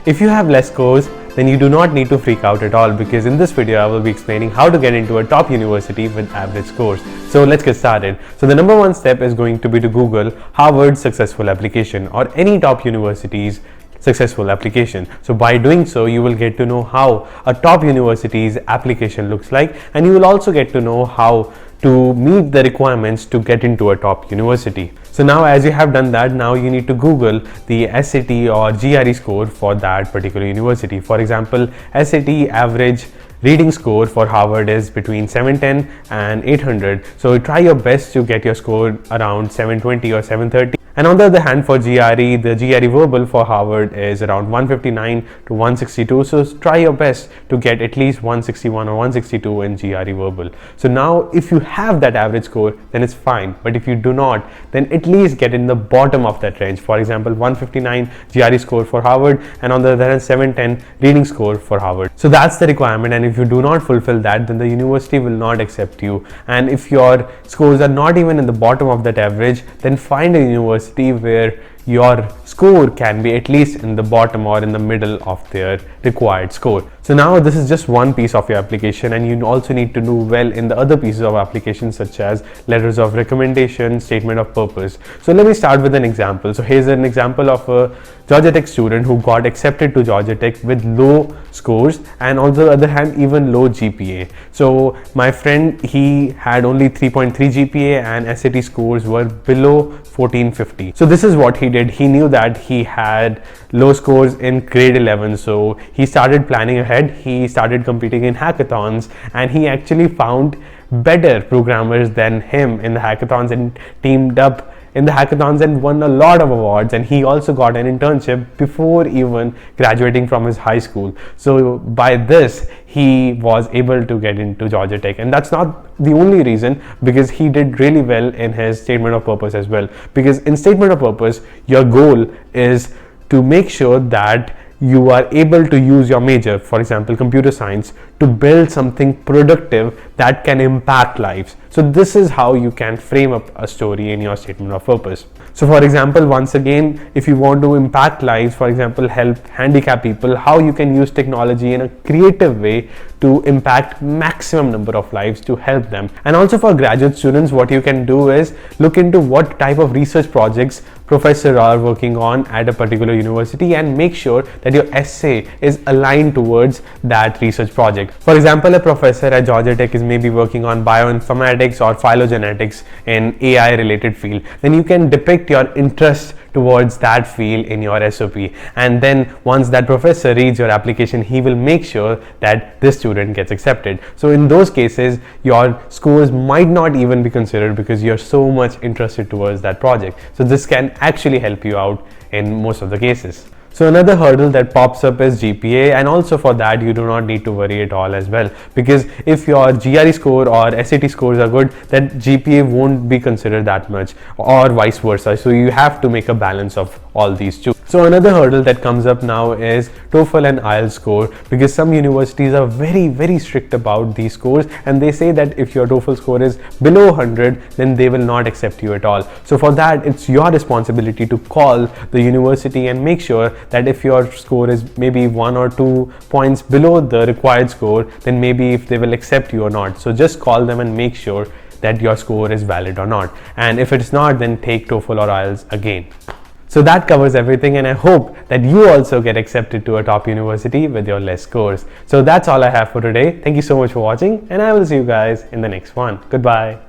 If you have less scores, then you do not need to freak out at all, because in this video I will be explaining how to get into a top university with average scores. So let's get started. So the number one step is going to be to Google Harvard's successful application or any top university's successful application. So by doing so, you will get to know how a top university's application looks like, and you will also get to know how to meet the requirements to get into a top university. So now, as you have done that, now you need to Google the SAT or GRE score for that particular university. For example, SAT average reading score for Harvard is between 710 and 800. So try your best to get your score around 720 or 730. And on the other hand, for GRE, the GRE verbal for Harvard is around 159 to 162. So try your best to get at least 161 or 162 in GRE verbal. So now if you have that average score, then it's fine. But if you do not, then at least get in the bottom of that range. For example, 159 GRE score for Harvard, and on the other hand, 710 reading score for Harvard. So that's the requirement. And if you do not fulfill that, then the university will not accept you. And if your scores are not even in the bottom of that average, then find a university where your score can be at least in the bottom or in the middle of their required score. So now this is just one piece of your application, and you also need to do well in the other pieces of application, such as letters of recommendation, statement of purpose. So let me start with an example. So here's an example of a Georgia Tech student who got accepted to Georgia Tech with low scores, and on the other hand even low GPA. So my friend, he had only 3.3 GPA and SAT scores were below 1450. So this is what he did. He knew that he had low scores in grade 11, so he started planning ahead. He started competing in hackathons, and he actually found better programmers than him in the hackathons and teamed up in the hackathons and won a lot of awards. And he also got an internship before even graduating from his high school. So by this, he was able to get into Georgia Tech. And that's not the only reason, because he did really well in his statement of purpose as well. Because in statement of purpose, your goal is to make sure that you are able to use your major, for example computer science, to build something productive that can impact lives. So this is how you can frame up a story in your statement of purpose. So for example, once again, if you want to impact lives, for example help handicapped people, how you can use technology in a creative way to impact maximum number of lives to help them. And also for graduate students, what you can do is look into what type of research projects professors are working on at a particular university, and make sure that your essay is aligned towards that research project. For example, a professor at Georgia Tech is maybe working on bioinformatics or phylogenetics in AI related field. Then you can depict your interest towards that field in your SOP, and then once that professor reads your application, he will make sure that this student gets accepted. So in those cases, your scores might not even be considered because you're so much interested towards that project. So this can actually help you out in most of the cases. So another hurdle that pops up is GPA, and also for that you do not need to worry at all as well, because if your GRE score or SAT scores are good, then GPA won't be considered that much, or vice versa. So you have to make a balance of all these two. So another hurdle that comes up now is TOEFL and IELTS score, because some universities are very strict about these scores, and they say that if your TOEFL score is below 100, then they will not accept you at all. So for that, it's your responsibility to call the university and make sure that if your score is maybe 1 or 2 points below the required score, then maybe if they will accept you or not. So just call them and make sure that your score is valid or not. And if it's not, then take TOEFL or IELTS again. So that covers everything, and I hope that you also get accepted to a top university with your less scores. So that's all I have for today. Thank you so much for watching, and I will see you guys in the next one. Goodbye.